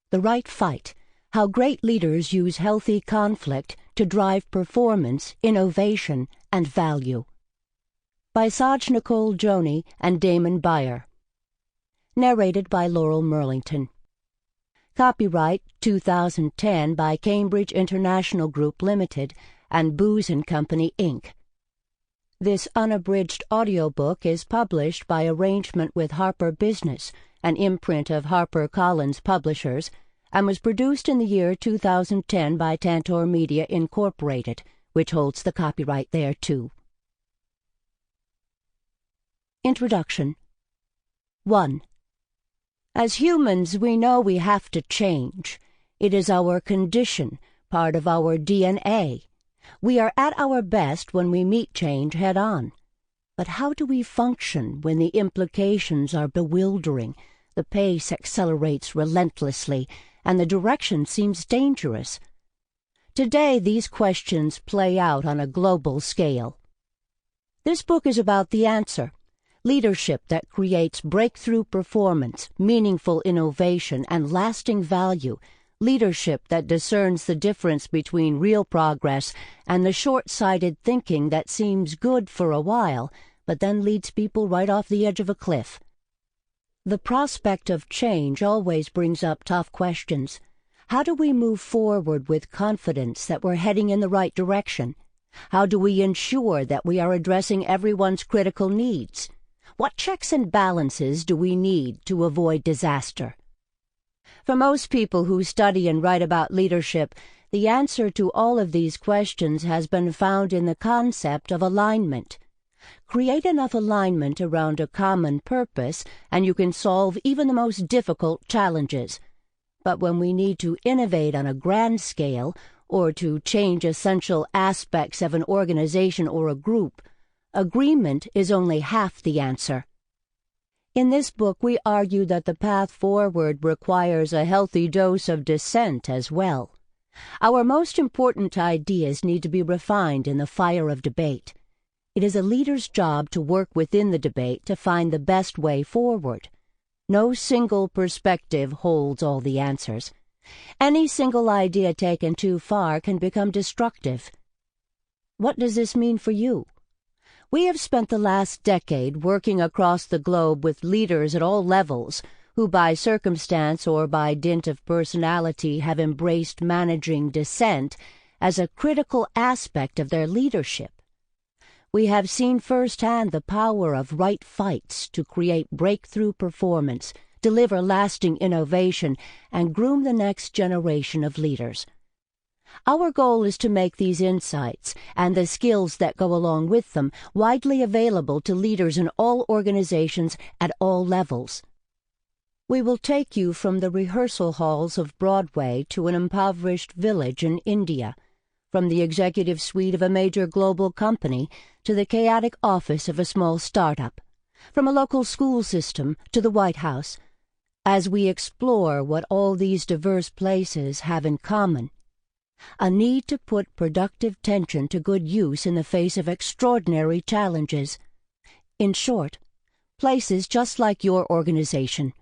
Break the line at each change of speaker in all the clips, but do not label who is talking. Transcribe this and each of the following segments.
The Right Fight: How Great Leaders Use Healthy Conflict to Drive Performance, Innovation, and Value. By Saj-Nicole, Joni and Damon Beyer. Narrated by Laural Merlington. Copyright 2010 by Cambridge International Group Limited and Booz & Company, Inc. This unabridged audiobook is published by arrangement with Harper Business, an imprint of HarperCollins Publishers, and was produced in the year 2010 by Tantor Media Incorporated, which holds the copyright thereto. Introduction. 1. As humans, we know we have to change. It is our condition, part of our DNA. We are at our best when we meet change head-on. But how do we function when the implications are bewildering, the pace accelerates relentlessly, and the direction seems dangerous? Today, these questions play out on a global scale. This book is about the answer: leadership that creates breakthrough performance, meaningful innovation, and lasting value. Leadership that discerns the difference between real progress and the short-sighted thinking that seems good for a while, but then leads people right off the edge of a cliff. The prospect of change always brings up tough questions. How do we move forward with confidence that we're heading in the right direction? How do we ensure that we are addressing everyone's critical needs? What checks and balances do we need to avoid disaster? For most people who study and write about leadership, the answer to all of these questions has been found in the concept of alignment. Create enough alignment around a common purpose, and you can solve even the most difficult challenges. But when we need to innovate on a grand scale, or to change essential aspects of an organization or a group, agreement is only half the answer. In this book, we argue that the path forward requires a healthy dose of dissent as well. Our most important ideas need to be refined in the fire of debate. It is a leader's job to work within the debate to find the best way forward. No single perspective holds all the answers. Any single idea taken too far can become destructive. What does this mean for you? We have spent the last decade working across the globe with leaders at all levels who by circumstance or by dint of personality have embraced managing dissent as a critical aspect of their leadership. We have seen firsthand the power of right fights to create breakthrough performance, deliver lasting innovation, and groom the next generation of leaders. Our goal is to make these insights, and the skills that go along with them, widely available to leaders in all organizations at all levels. We will take you from the rehearsal halls of Broadway to an impoverished village in India, from the executive suite of a major global company to the chaotic office of a small startup, from a local school system to the White House, as we explore what all these diverse places have in common: a need to put productive tension to good use in the face of extraordinary challenges. In short, places just like your organization.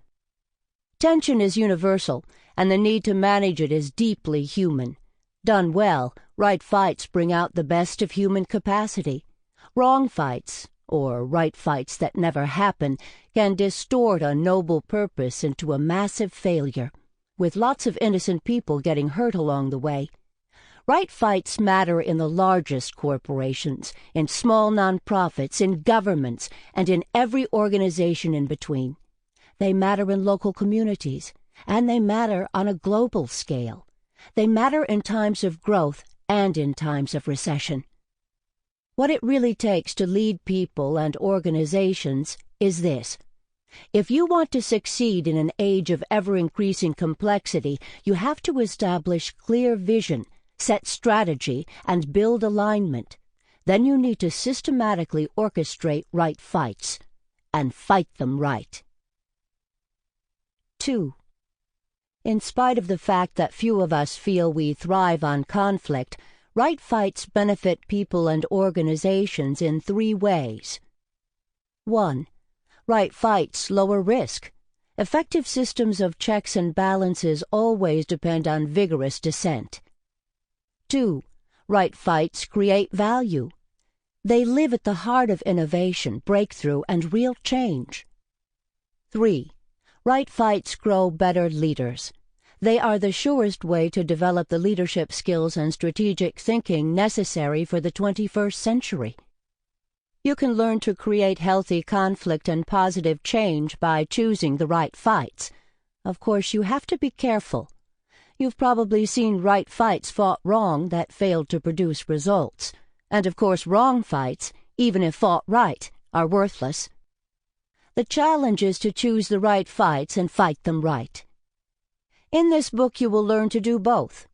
Tension is universal, and the need to manage it is deeply human. Done well, right fights bring out the best of human capacity. Wrong fights, or right fights that never happen, can distort a noble purpose into a massive failure, with lots of innocent people getting hurt along the way. Right fights matter in the largest corporations, in small nonprofits, in governments, and in every organization in between. They matter in local communities, and they matter on a global scale. They matter in times of growth and in times of recession. What it really takes to lead people and organizations is this: if you want to succeed in an age of ever-increasing complexity, you have to establish clear vision, set strategy, and build alignment. Then you need to systematically orchestrate right fights, and fight them right. 2. In spite of the fact that few of us feel we thrive on conflict, right fights benefit people and organizations in 3 ways. 1. Right fights lower risk. Effective systems of checks and balances always depend on vigorous dissent. 2. Right fights create value. They live at the heart of innovation, breakthrough, and real change. 3. Right fights grow better leaders. They are the surest way to develop the leadership skills and strategic thinking necessary for the 21st century. You can learn to create healthy conflict and positive change by choosing the right fights. Of course, you have to be careful. You've probably seen right fights fought wrong that failed to produce results. And of course, wrong fights, even if fought right, are worthless. The challenge is to choose the right fights and fight them right. In this book, you will learn to do both.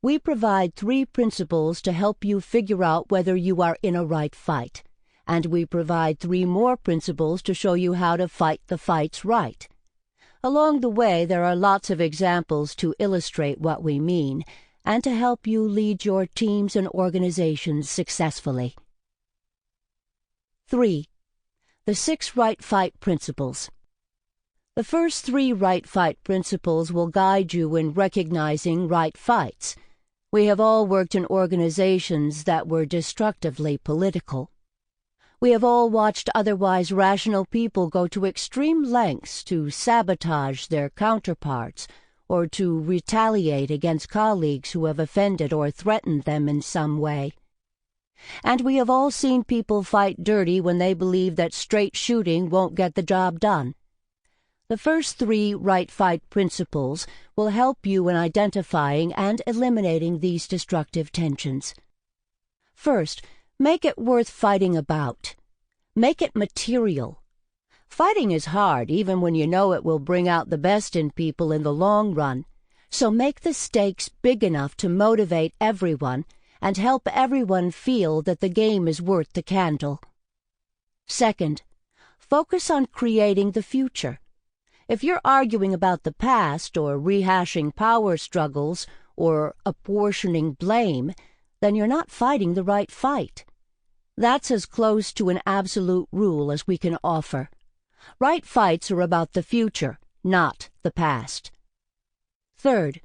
We provide 3 principles to help you figure out whether you are in a right fight. And we provide 3 more principles to show you how to fight the fights right. Along the way, there are lots of examples to illustrate what we mean and to help you lead your teams and organizations successfully. 3. The 6 right fight principles. The first 3 right fight principles will guide you in recognizing right fights. We have all worked in organizations that were destructively political. We have all watched otherwise rational people go to extreme lengths to sabotage their counterparts or to retaliate against colleagues who have offended or threatened them in some way. And we have all seen people fight dirty when they believe that straight shooting won't get the job done. The first 3 right fight principles will help you in identifying and eliminating these destructive tensions. First, make it worth fighting about. Make it material. Fighting is hard even when you know it will bring out the best in people in the long run. So make the stakes big enough to motivate everyone and help everyone feel that the game is worth the candle. Second, focus on creating the future. If you're arguing about the past or rehashing power struggles or apportioning blame, then you're not fighting the right fight. That's as close to an absolute rule as we can offer. Right fights are about the future, not the past. Third,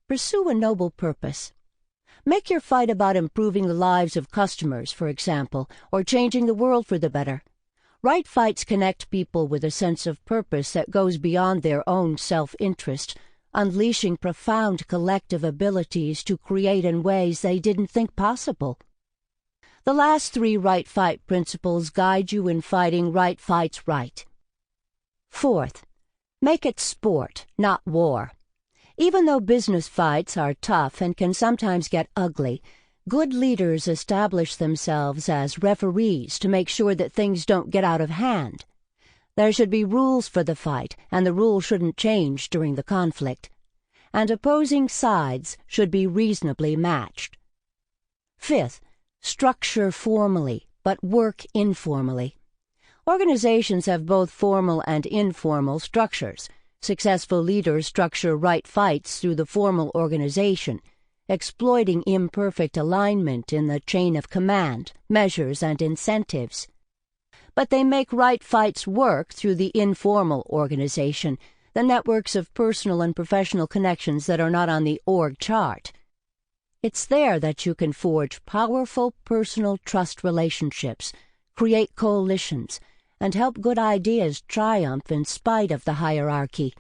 pursue a noble purpose. Make your fight about improving the lives of customers, for example, or changing the world for the better. Right fights connect people with a sense of purpose that goes beyond their own self-interest, unleashing profound collective abilities to create in ways they didn't think possible. The last 3 right fight principles guide you in fighting right fights right. Fourth, make it sport, not war. Even though business fights are tough and can sometimes get ugly, good leaders establish themselves as referees to make sure that things don't get out of hand. There should be rules for the fight, and the rules shouldn't change during the conflict. And opposing sides should be reasonably matched. Fifth, structure formally, but work informally. Organizations have both formal and informal structures. Successful leaders structure right fights through the formal organization, exploiting imperfect alignment in the chain of command, measures, and incentives. But they make right fights work through the informal organization, the networks of personal and professional connections that are not on the org chart. It's there that you can forge powerful personal trust relationships, create coalitions, and help good ideas triumph in spite of the hierarchy.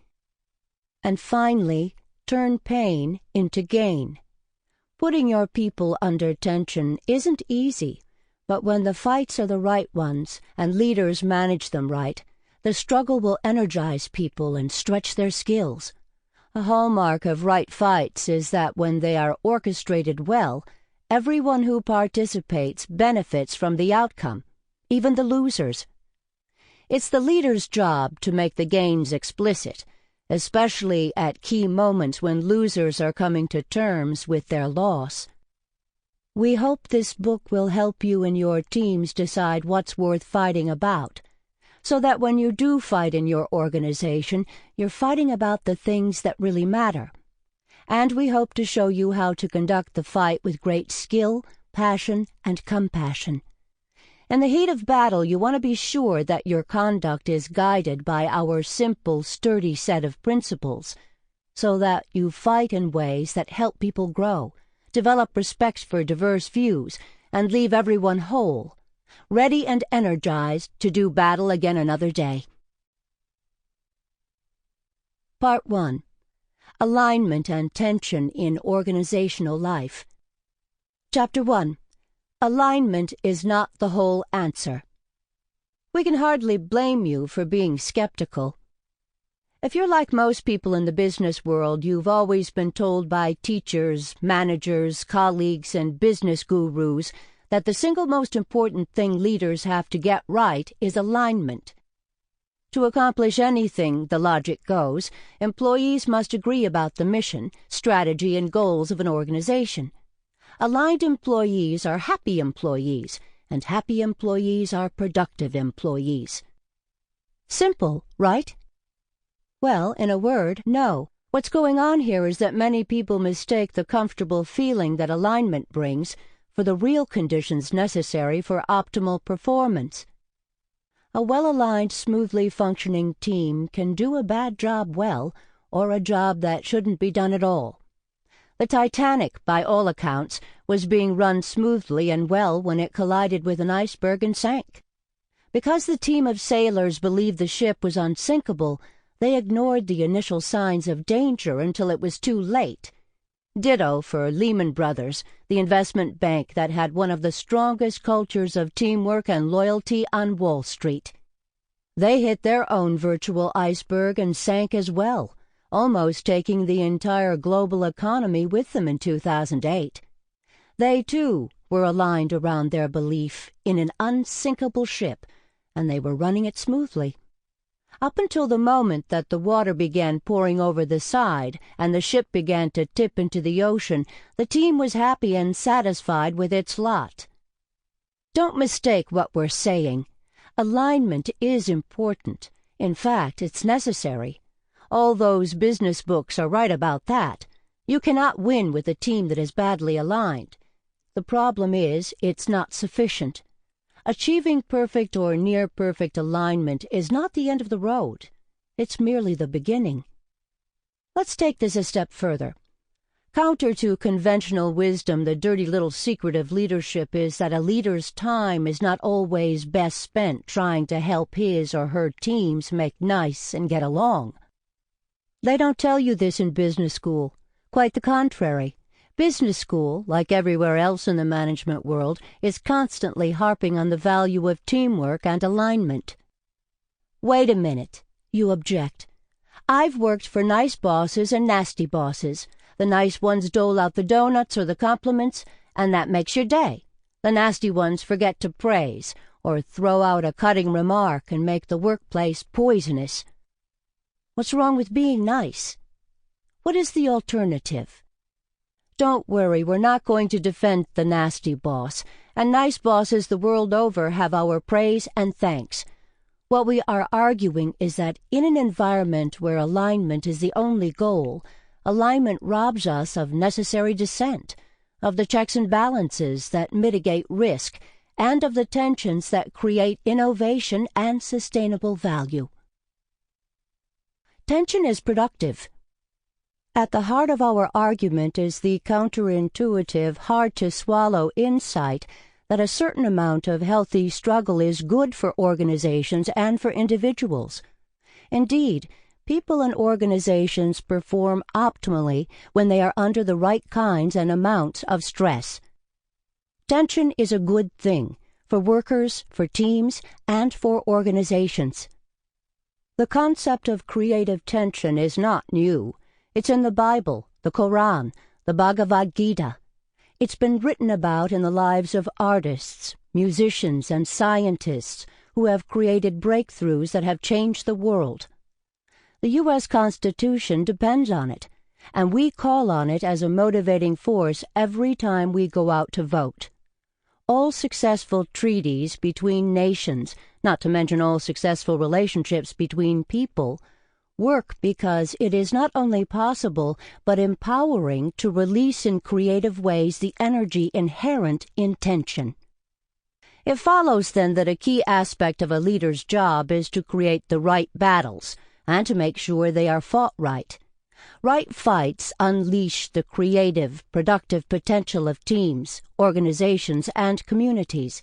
And finally, turn pain into gain. Putting your people under tension isn't easy, but when the fights are the right ones and leaders manage them right, the struggle will energize people and stretch their skills. A hallmark of right fights is that when they are orchestrated well, everyone who participates benefits from the outcome, even the losers. It's the leader's job to make the gains explicit, especially at key moments when losers are coming to terms with their loss. We hope this book will help you and your teams decide what's worth fighting about, so that when you do fight in your organization, you're fighting about the things that really matter. And we hope to show you how to conduct the fight with great skill, passion, and compassion. In the heat of battle, you want to be sure that your conduct is guided by our simple, sturdy set of principles, so that you fight in ways that help people grow, develop respect for diverse views, and leave everyone whole, ready and energized to do battle again another day. Part 1. Alignment and Tension in Organizational Life. Chapter 1. Alignment is not the whole answer. We can hardly blame you for being skeptical. If you're like most people in the business world, you've always been told by teachers, managers, colleagues, and business gurus that the single most important thing leaders have to get right is alignment. To accomplish anything, the logic goes, employees must agree about the mission, strategy, and goals of an organization. Aligned employees are happy employees, and happy employees are productive employees. Simple, right? Well, in a word, no. What's going on here is that many people mistake the comfortable feeling that alignment brings for the real conditions necessary for optimal performance. A well-aligned, smoothly functioning team can do a bad job well, or a job that shouldn't be done at all. The Titanic, by all accounts, was being run smoothly and well when it collided with an iceberg and sank. Because the team of sailors believed the ship was unsinkable, they ignored the initial signs of danger until it was too late. Ditto for Lehman Brothers, the investment bank that had one of the strongest cultures of teamwork and loyalty on Wall Street. They hit their own virtual iceberg and sank as well, almost taking the entire global economy with them in 2008. They, too, were aligned around their belief in an unsinkable ship, and they were running it smoothly. Up until the moment that the water began pouring over the side and the ship began to tip into the ocean, the team was happy and satisfied with its lot. Don't mistake what we're saying. Alignment is important. In fact, it's necessary. All those business books are right about that. You cannot win with a team that is badly aligned. The problem is, it's not sufficient. Achieving perfect or near-perfect alignment is not the end of the road. It's merely the beginning. Let's take this a step further. Counter to conventional wisdom, the dirty little secret of leadership is that a leader's time is not always best spent trying to help his or her teams make nice and get along. They don't tell you this in business school. Quite the contrary. Business school, like everywhere else in the management world, is constantly harping on the value of teamwork and alignment. Wait a minute, you object. I've worked for nice bosses and nasty bosses. The nice ones dole out the donuts or the compliments, and that makes your day. The nasty ones forget to praise, or throw out a cutting remark and make the workplace poisonous. What's wrong with being nice? What is the alternative? Don't worry, we're not going to defend the nasty boss, and nice bosses the world over have our praise and thanks. What we are arguing is that in an environment where alignment is the only goal, alignment robs us of necessary dissent, of the checks and balances that mitigate risk, and of the tensions that create innovation and sustainable value. Tension is productive. At the heart of our argument is the counterintuitive, hard-to-swallow insight that a certain amount of healthy struggle is good for organizations and for individuals. Indeed, people and organizations perform optimally when they are under the right kinds and amounts of stress. Tension is a good thing for workers, for teams, and for organizations. The concept of creative tension is not new. It's in the Bible, the Quran, the Bhagavad Gita. It's been written about in the lives of artists, musicians, and scientists who have created breakthroughs that have changed the world. The U.S. Constitution depends on it, and we call on it as a motivating force every time we go out to vote. All successful treaties between nations, not to mention all successful relationships between people, work because it is not only possible but empowering to release in creative ways the energy inherent in tension. It follows then that a key aspect of a leader's job is to create the right battles and to make sure they are fought right. Right fights unleash the creative, productive potential of teams, organizations, and communities.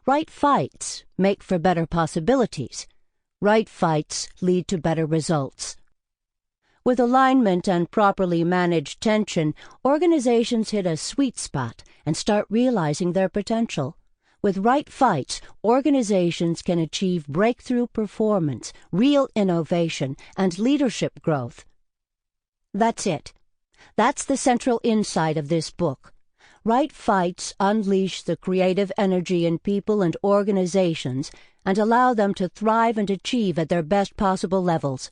Right fights make for better possibilities. Right fights lead to better results. With alignment and properly managed tension, organizations hit a sweet spot and start realizing their potential. With right fights, organizations can achieve breakthrough performance, real innovation, and leadership growth. That's it. That's the central insight of this book. Right fights unleash the creative energy in people and organizations and allow them to thrive and achieve at their best possible levels.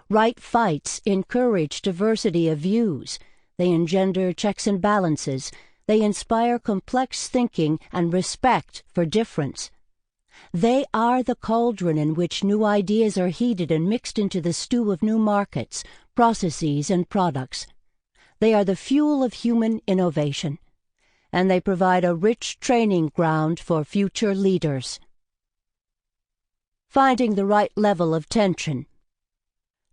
Right fights encourage diversity of views. They engender checks and balances. They inspire complex thinking and respect for difference. They are the cauldron in which new ideas are heated and mixed into the stew of new markets, processes, and products. They are the fuel of human innovation, and they provide a rich training ground for future leaders. Finding the right level of tension.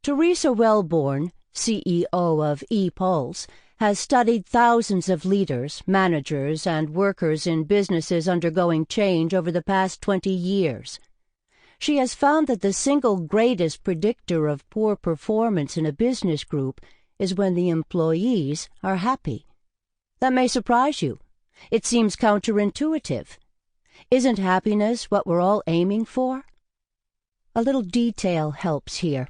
Teresa Wellborn, CEO of ePulse, has studied thousands of leaders, managers, and workers in businesses undergoing change over the past 20 years. She has found that the single greatest predictor of poor performance in a business group is when the employees are happy. That may surprise you. It seems counterintuitive. Isn't happiness what we're all aiming for? A little detail helps here.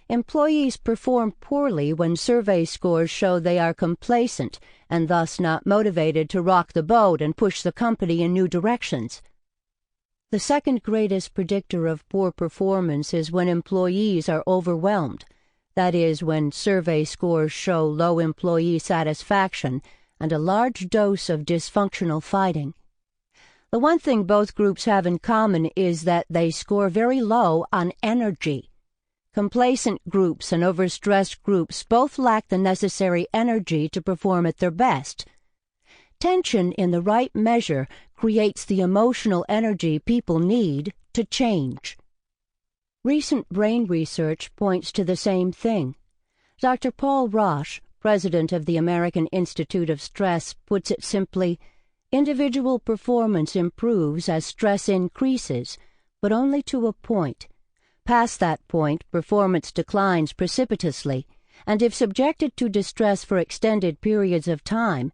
Employees perform poorly when survey scores show they are complacent and thus not motivated to rock the boat and push the company in new directions. The second greatest predictor of poor performance is when employees are overwhelmed. That is, when survey scores show low employee satisfaction and a large dose of dysfunctional fighting. The one thing both groups have in common is that they score very low on energy. Complacent groups and overstressed groups both lack the necessary energy to perform at their best. Tension in the right measure creates the emotional energy people need to change. Recent brain research points to the same thing. Dr. Paul Roche, president of the American Institute of Stress, puts it simply, individual performance improves as stress increases, but only to a point. Past that point, performance declines precipitously, and if subjected to distress for extended periods of time,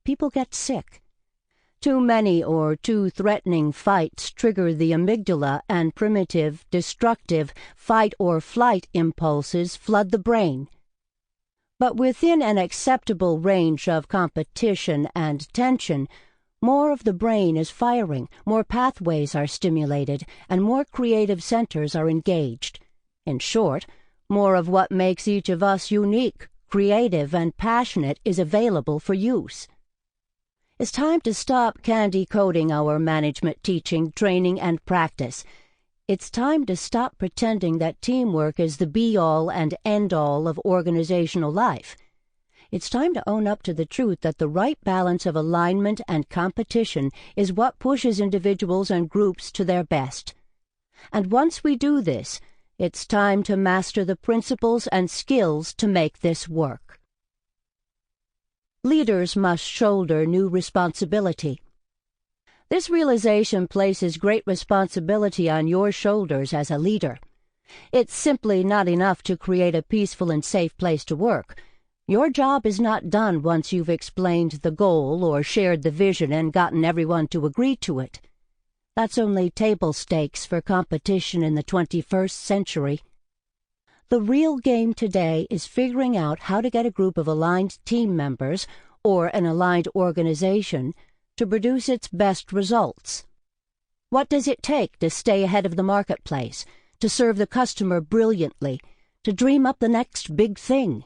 people get sick. Too many or too threatening fights trigger the amygdala, and primitive, destructive, fight-or-flight impulses flood the brain. But within an acceptable range of competition and tension, more of the brain is firing, more pathways are stimulated, and more creative centers are engaged. In short, more of what makes each of us unique, creative, and passionate is available for use. It's time to stop candy-coating our management teaching, training, and practice. It's time to stop pretending that teamwork is the be-all and end-all of organizational life. It's time to own up to the truth that the right balance of alignment and competition is what pushes individuals and groups to their best. And once we do this, it's time to master the principles and skills to make this work. Leaders must shoulder new responsibility. This realization places great responsibility on your shoulders as a leader. It's simply not enough to create a peaceful and safe place to work. Your job is not done once you've explained the goal or shared the vision and gotten everyone to agree to it. That's only table stakes for competition in the 21st century. The real game today is figuring out how to get a group of aligned team members or an aligned organization to produce its best results. What does it take to stay ahead of the marketplace, to serve the customer brilliantly, to dream up the next big thing?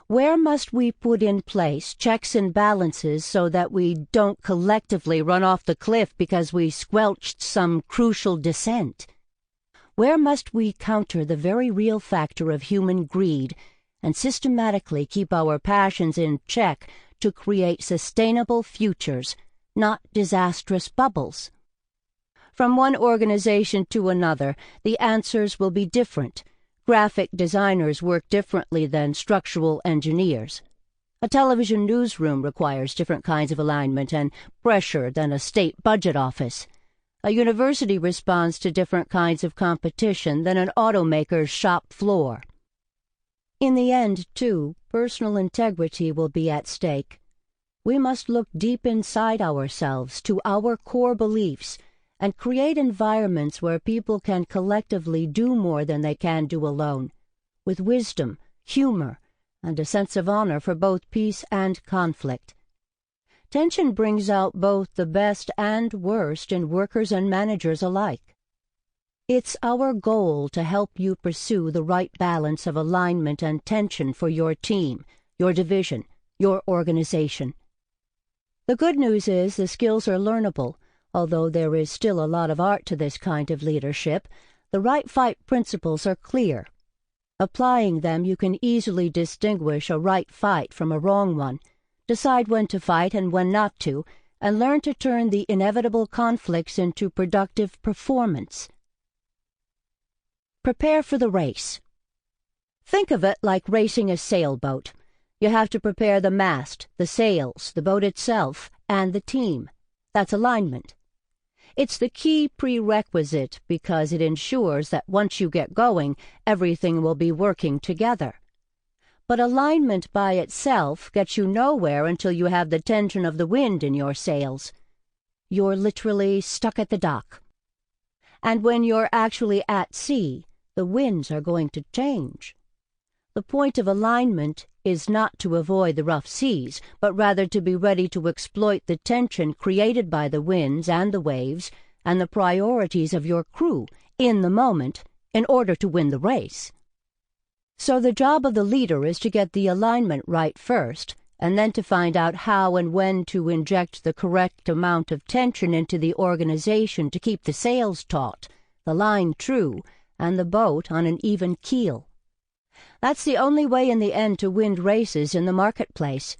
Where must we put in place checks and balances so that we don't collectively run off the cliff because we squelched some crucial dissent? Where must we counter the very real factor of human greed and systematically keep our passions in check to create sustainable futures, not disastrous bubbles? From one organization to another, the answers will be different. Graphic designers work differently than structural engineers. A television newsroom requires different kinds of alignment and pressure than a state budget office. A university responds to different kinds of competition than an automaker's shop floor. In the end, too, personal integrity will be at stake. We must look deep inside ourselves to our core beliefs and create environments where people can collectively do more than they can do alone, with wisdom, humor, and a sense of honor for both peace and conflict. Tension brings out both the best and worst in workers and managers alike. It's our goal to help you pursue the right balance of alignment and tension for your team, your division, your organization. The good news is the skills are learnable. Although there is still a lot of art to this kind of leadership, the right fight principles are clear. Applying them, you can easily distinguish a right fight from a wrong one, decide when to fight and when not to, and learn to turn the inevitable conflicts into productive performance. Prepare for the race. Think of it like racing a sailboat. You have to prepare the mast, the sails, the boat itself, and the team. That's alignment. It's the key prerequisite because it ensures that once you get going, everything will be working together. But alignment by itself gets you nowhere until you have the tension of the wind in your sails. You're literally stuck at the dock. And when you're actually at sea, the winds are going to change. The point of alignment is not to avoid the rough seas, but rather to be ready to exploit the tension created by the winds and the waves and the priorities of your crew in the moment in order to win the race. So the job of the leader is to get the alignment right first, and then to find out how and when to inject the correct amount of tension into the organization to keep the sails taut, the line true, and the boat on an even keel. That's the only way in the end to win races in the marketplace.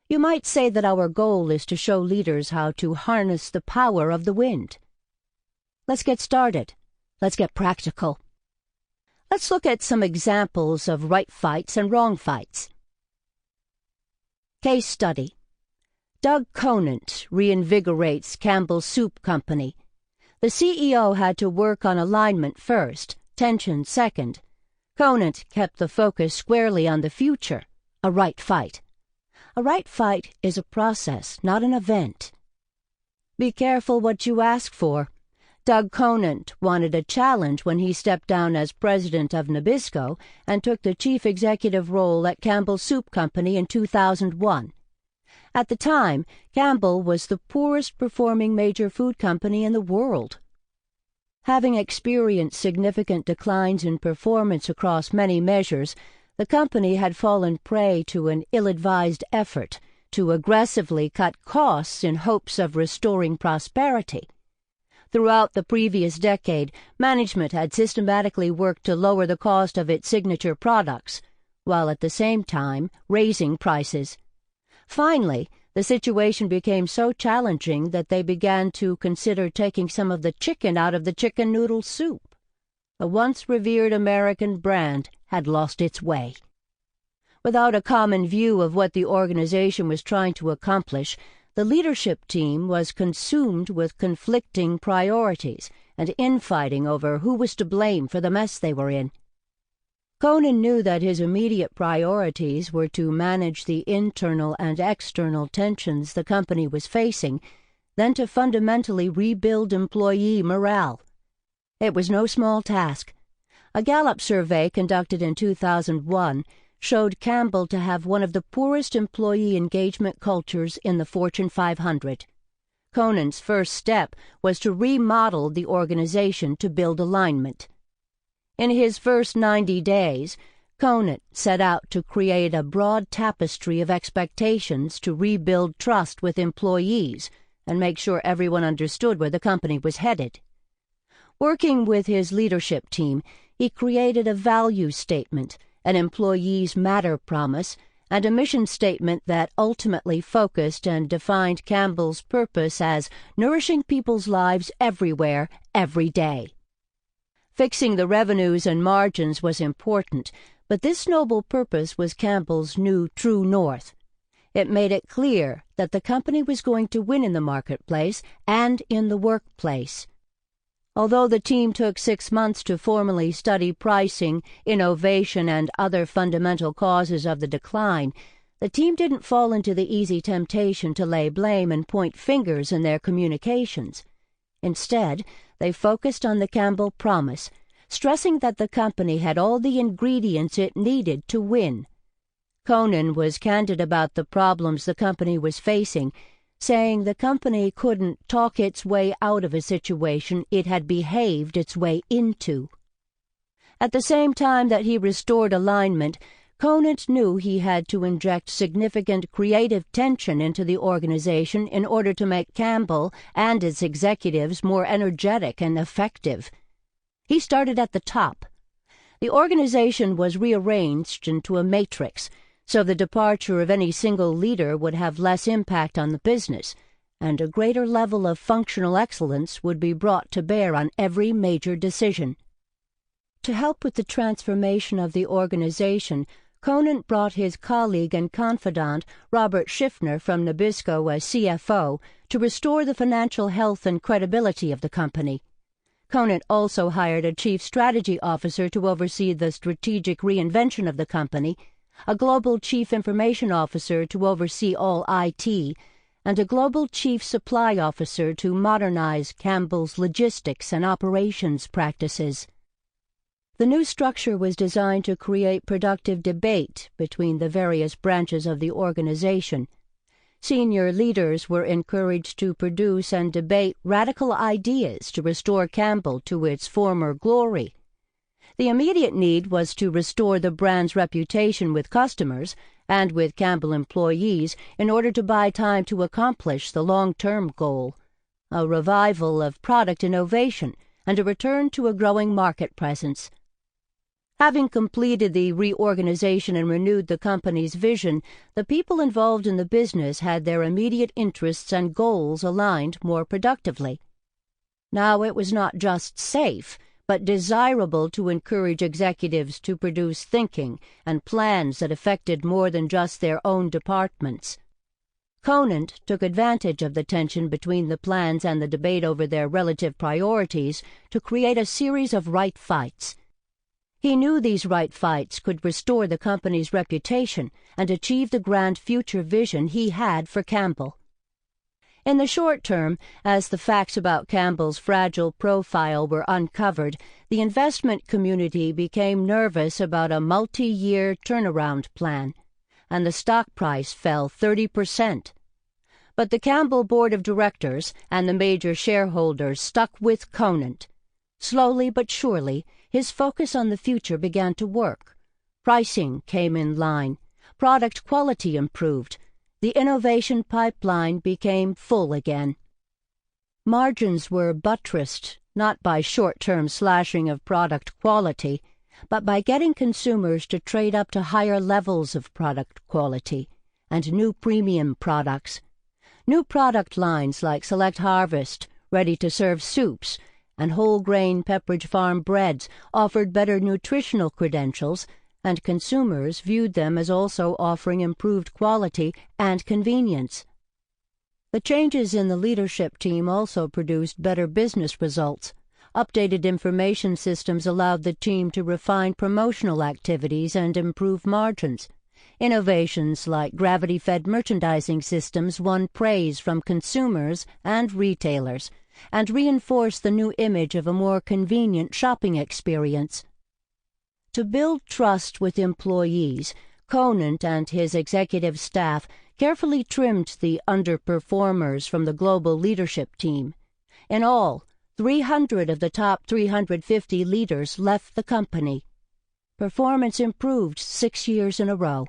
You might say that our goal is to show leaders how to harness the power of the wind. Let's get started. Let's get practical. Let's look at some examples of right fights and wrong fights. Case study. Doug Conant reinvigorates Campbell's Soup Company. The CEO had to work on alignment first, tension second. Conant kept the focus squarely on the future, a right fight. A right fight is a process, not an event. Be careful what you ask for. Doug Conant wanted a challenge when he stepped down as president of Nabisco and took the chief executive role at Campbell's Soup Company in 2001. At the time, Campbell was the poorest performing major food company in the world. Having experienced significant declines in performance across many measures, the company had fallen prey to an ill-advised effort to aggressively cut costs in hopes of restoring prosperity. Throughout the previous decade, management had systematically worked to lower the cost of its signature products, while at the same time raising prices. Finally, the situation became so challenging that they began to consider taking some of the chicken out of the chicken noodle soup. The once revered American brand had lost its way. Without a common view of what the organization was trying to accomplish, the leadership team was consumed with conflicting priorities and infighting over who was to blame for the mess they were in. Conan knew that his immediate priorities were to manage the internal and external tensions the company was facing, then to fundamentally rebuild employee morale. It was no small task. A Gallup survey conducted in 2001 showed Campbell to have one of the poorest employee engagement cultures in the Fortune 500. Conan's first step was to remodel the organization to build alignment. In his first 90 days, Conant set out to create a broad tapestry of expectations to rebuild trust with employees and make sure everyone understood where the company was headed. Working with his leadership team, he created a value statement, an employees matter promise, and a mission statement that ultimately focused and defined Campbell's purpose as nourishing people's lives everywhere, every day. Fixing the revenues and margins was important, but this noble purpose was Campbell's new true north. It made it clear that the company was going to win in the marketplace and in the workplace. Although the team took 6 months to formally study pricing, innovation, and other fundamental causes of the decline, the team didn't fall into the easy temptation to lay blame and point fingers in their communications. Instead, they focused on the Campbell promise, stressing that the company had all the ingredients it needed to win. Conan was candid about the problems the company was facing, saying the company couldn't talk its way out of a situation it had behaved its way into. At the same time that he restored alignment, Conan knew he had to inject significant creative tension into the organization in order to make Campbell and its executives more energetic and effective. He started at the top. The organization was rearranged into a matrix, so the departure of any single leader would have less impact on the business, and a greater level of functional excellence would be brought to bear on every major decision. To help with the transformation of the organization, Conan brought his colleague and confidant, Robert Schiffner from Nabisco as CFO, to restore the financial health and credibility of the company. Conan also hired a chief strategy officer to oversee the strategic reinvention of the company, a global chief information officer to oversee all IT, and a global chief supply officer to modernize Campbell's logistics and operations practices. The new structure was designed to create productive debate between the various branches of the organization. Senior leaders were encouraged to produce and debate radical ideas to restore Campbell to its former glory. The immediate need was to restore the brand's reputation with customers and with Campbell employees in order to buy time to accomplish the long-term goal, a revival of product innovation and a return to a growing market presence. Having completed the reorganization and renewed the company's vision, the people involved in the business had their immediate interests and goals aligned more productively. Now it was not just safe, but desirable to encourage executives to produce thinking and plans that affected more than just their own departments. Conan took advantage of the tension between the plans and the debate over their relative priorities to create a series of right fights. He knew these right fights could restore the company's reputation and achieve the grand future vision he had for Campbell. In the short term, as the facts about Campbell's fragile profile were uncovered, the investment community became nervous about a multi-year turnaround plan, and the stock price fell 30%. But the Campbell board of directors and the major shareholders stuck with Conan. Slowly but surely, his focus on the future began to work. Pricing came in line. Product quality improved. The innovation pipeline became full again. Margins were buttressed not by short-term slashing of product quality, but by getting consumers to trade up to higher levels of product quality and new premium products. New product lines like Select Harvest, ready-to-serve soups, and whole-grain Pepperidge Farm breads offered better nutritional credentials, and consumers viewed them as also offering improved quality and convenience. The changes in the leadership team also produced better business results. Updated information systems allowed the team to refine promotional activities and improve margins. Innovations like gravity-fed merchandising systems won praise from consumers and retailers and reinforced the new image of a more convenient shopping experience. To build trust with employees, Conan and his executive staff carefully trimmed the underperformers from the global leadership team. In all, 300 of the top 350 leaders left the company. Performance improved 6 years in a row.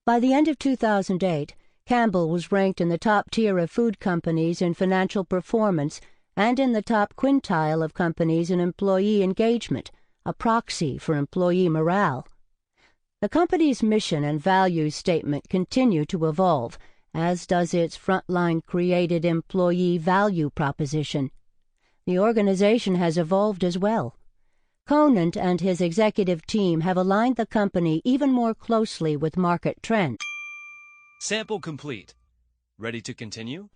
By the end of 2008, Campbell was ranked in the top tier of food companies in financial performance and in the top quintile of companies in employee engagement, a proxy for employee morale. The company's mission and value statement continue to evolve, as does its frontline created employee value proposition. The organization has evolved as well. Conant and his executive team have aligned the company even more closely with market trends.
Sample complete. Ready to continue?